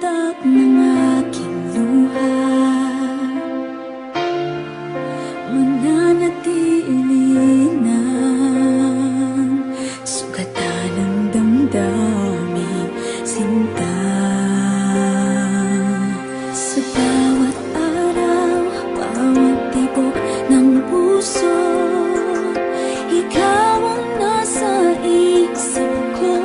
tatak ng aking luha, mananatili ng sugatan ng damdaming sinta. Sa bawat araw, bawat tibok ng puso, ikaw ang nasa isip ko.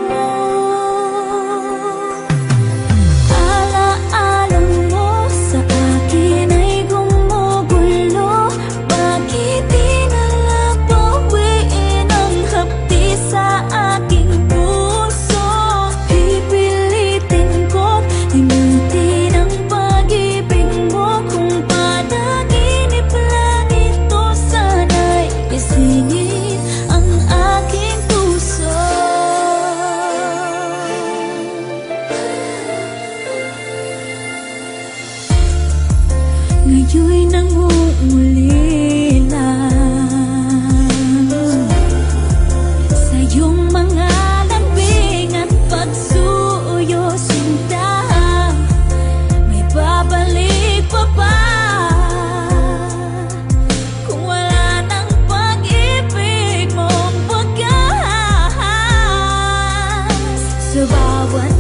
Alaala mo sa akin ay gumugulo. Bakit di nalang bawiin ang hapdi sa aking puso? Pipilitin ko't limutin ang pag-ibig mo. Kung panaginip lang ito, sana'y isingin ang aking puso. Ngayon'y nangungulila sa iyong mga lambing at pagsuyo, sinta. May babalik pa ba kung wala ng pag-ibig mong wagas? Sa bawat